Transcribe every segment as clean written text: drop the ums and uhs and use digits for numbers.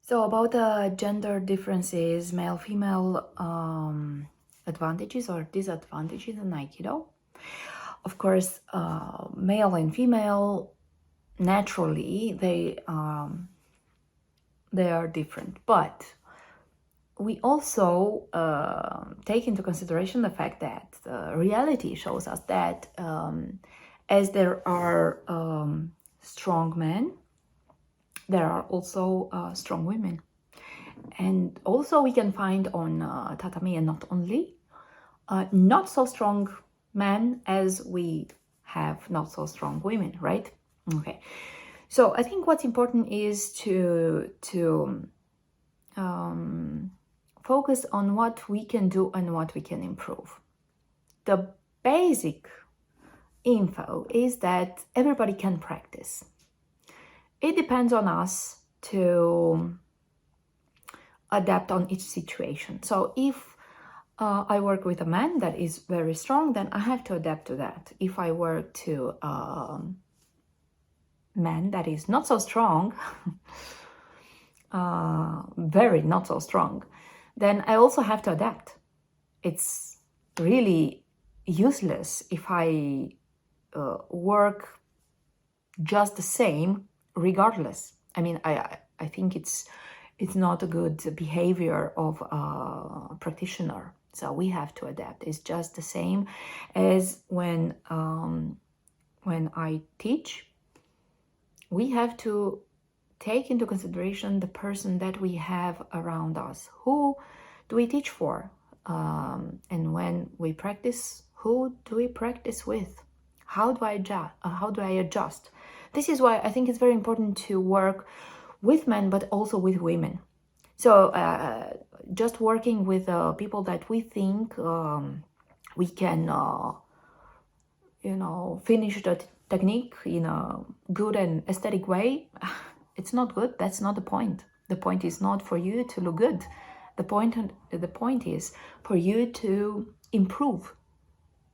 So about the gender differences, male-female advantages or disadvantages in Aikido. Of course, male and female, naturally, they are different. But we also take into consideration the fact that reality shows us that as there are strong men, there are also strong women. And also we can find on tatami, and not only, not so strong men as we have not so strong women, right? Okay. So I think what's important is to focus on what we can do and what we can improve. The basic info is that everybody can practice. It depends on us to adapt on each situation. So if I work with a man that is very strong, then I have to adapt to that. If I work to a man that is not so strong, very not so strong, then I also have to adapt. It's really useless if I work just the same regardless. I mean, I think it's not a good behavior of a practitioner. So we have to adapt. It's just the same as when I teach. We have to take into consideration the person that we have around us. Who do we teach for? And when we practice, who do we practice with? How do I adjust? This is why I think it's very important to work with men, but also with women. So just working with people that we think we can, finish the technique in a good and aesthetic way, it's not good. That's not the point. The point is not for you to look good. The point is for you to improve.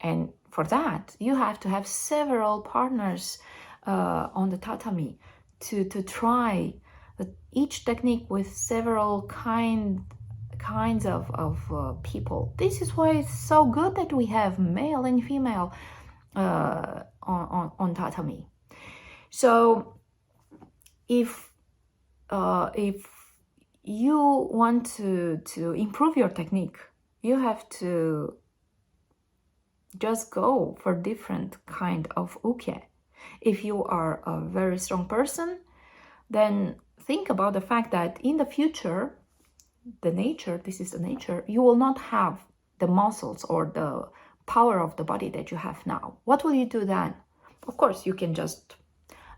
And for that, you have to have several partners on the tatami to try each technique with several kinds of people. This is why it's so good that we have male and female on tatami. So if you want to improve your technique, you have to just go for different kind of uke. If you are a very strong person, then think about the fact that in the future, this is the nature, you will not have the muscles or the power of the body that you have now. What will you do then? Of course, you can just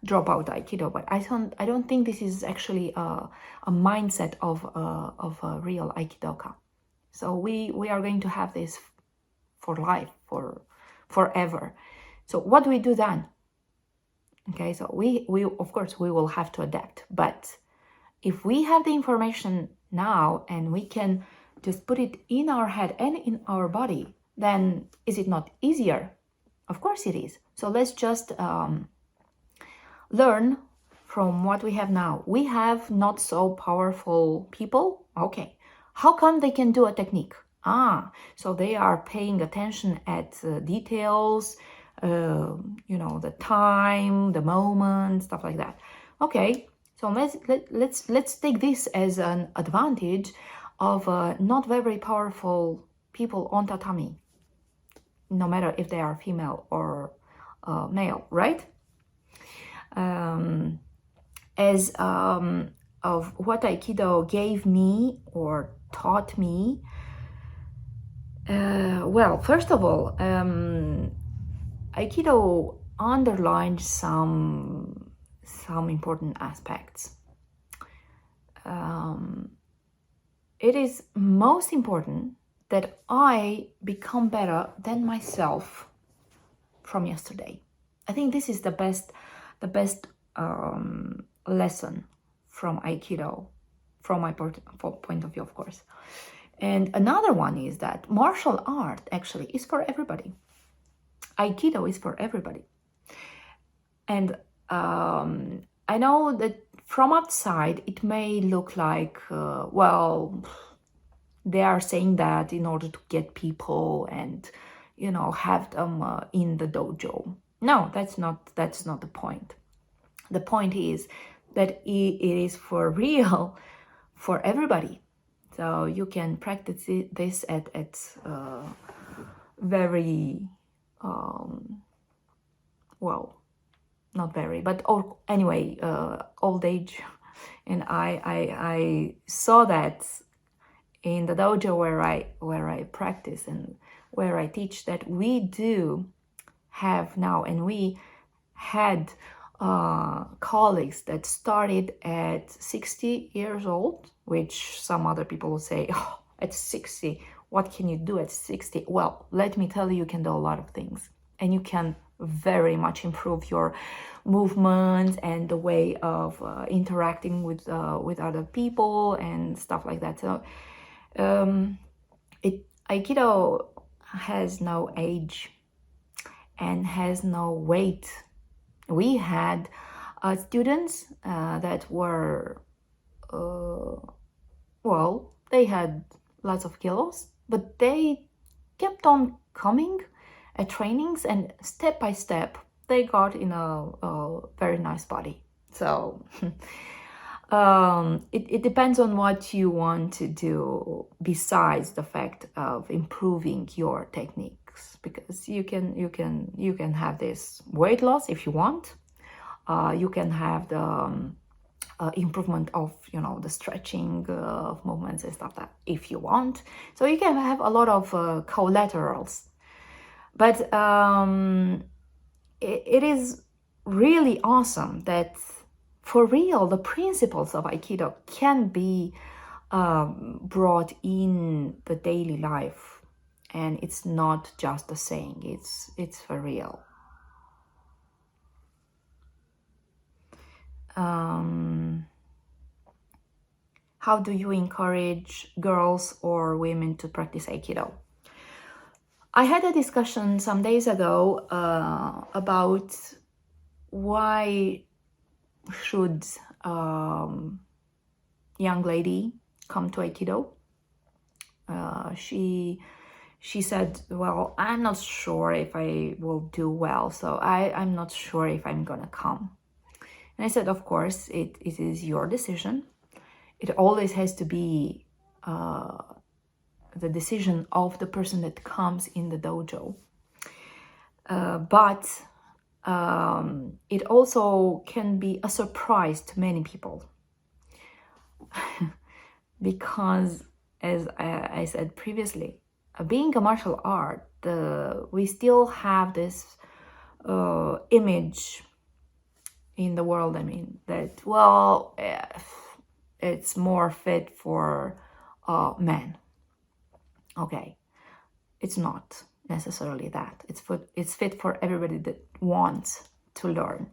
drop out Aikido, but I don't think this is actually a mindset of a real Aikidoka. So we are going to have this for life, for forever. So what do we do then? Okay, so we of course we will have to adapt, but if we have the information now and we can just put it in our head and in our body, then is it not easier? Of course it is. So let's just learn from what we have now. We have not so powerful people. Okay, how come they can do a technique? So they are paying attention at details, the time, the moment, stuff like that. Okay, so let's take this as an advantage of not very powerful people on tatami, no matter if they are female or male, right? As of what Aikido gave me or taught me, well, first of all, Aikido underlined some important aspects. It is most important that I become better than myself from yesterday. I think this is the best lesson from Aikido, from my point of view, of course. And another one is that martial art actually is for everybody. Aikido is for everybody. And I know that from outside, it may look like, well, they are saying that in order to get people and, you know, have them in the dojo. No, that's not the point. The point is that it is for real for everybody. So you can practice this at very, well, not very, but anyway, old age. And I saw that in the dojo where I practice and where I teach, that we do have now, and we had colleagues that started at 60 years old, which some other people will say, oh, at 60, what can you do at 60? Well, let me tell you, you can do a lot of things, and you can very much improve your movement and the way of interacting with other people and stuff like that. So Aikido has no age and has no weight. We had students that were, well, they had lots of kilos, but they kept on coming at trainings, and step by step, they got in a very nice body. So it depends on what you want to do besides the fact of improving your techniques, because you can have this weight loss if you want. You can have the improvement of, you know, the stretching of movements and stuff that if you want. So you can have a lot of collaterals. But it is really awesome that for real the principles of Aikido can be brought in the daily life, and it's not just a saying, it's for real. How do you encourage girls or women to practice Aikido? I had a discussion some days ago about why should young lady come to Aikido. She said, well, I'm not sure if I will do well, so I'm not sure if I'm gonna come. And I said, of course, it is your decision. It always has to be the decision of the person that comes in the dojo. But it also can be a surprise to many people. Because, as I said previously, being a martial art, we still have this image in the world, I mean, that, well, it's more fit for men. Okay, it's not necessarily that. It's fit for everybody that wants to learn.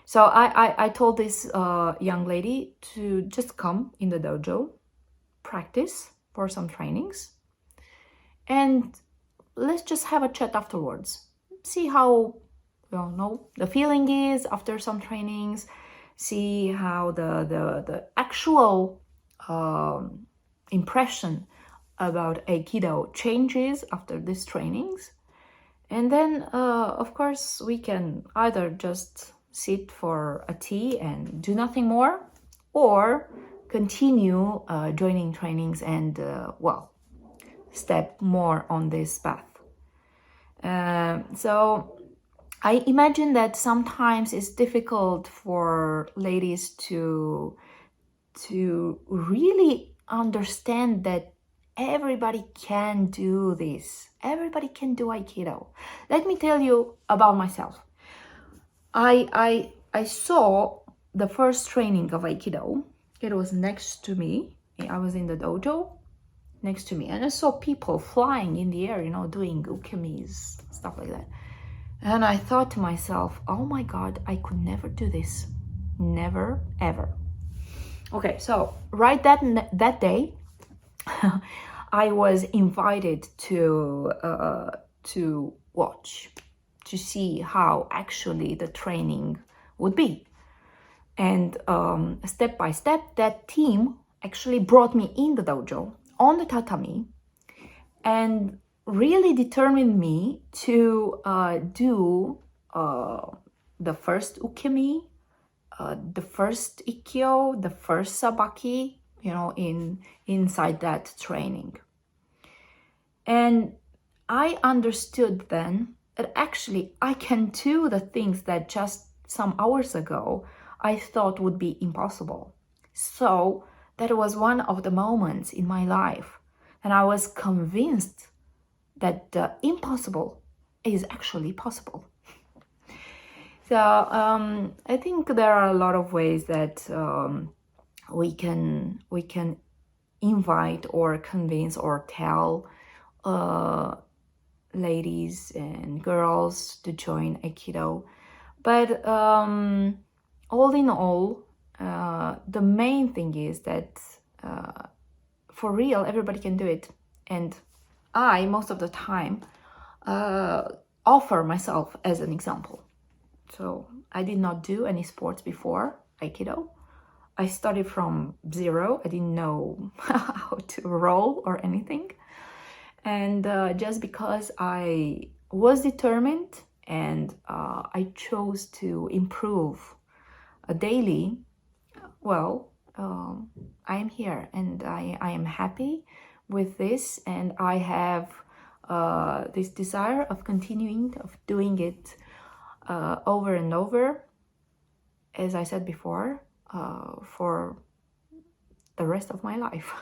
So I told this young lady to just come in the dojo, practice for some trainings, and let's just have a chat afterwards. See how, you know, the feeling is after some trainings. See how the actual impression about Aikido changes after these trainings. And then, of course, we can either just sit for a tea and do nothing more, or continue joining trainings and, well, step more on this path. So I imagine that sometimes it's difficult for ladies to really understand that everybody can do this. Everybody can do Aikido. Let me tell you about myself. I saw the first training of Aikido. It was next to me. I was in the dojo next to me, and I saw people flying in the air, you know, doing ukemis, stuff like that. And I thought to myself, oh my God, I could never do this. Never, ever. Okay, so right that day, I was invited to watch, to see how actually the training would be. And step by step, that team actually brought me in the dojo on the tatami and really determined me to do the first ukemi, the first ikkyo, the first sabaki, inside that training. And I understood then that actually I can do the things that just some hours ago I thought would be impossible. So that was one of the moments in my life, and I was convinced that the impossible is actually possible. So I think there are a lot of ways that we can invite or convince or tell ladies and girls to join Aikido. But all in all, the main thing is that for real, everybody can do it. And I, most of the time, offer myself as an example. So I did not do any sports before Aikido. I started from zero. I didn't know how to roll or anything. And just because I was determined and I chose to improve daily, well, I am here and I am happy with this, and I have this desire of continuing, of doing it over and over, as I said before, for the rest of my life.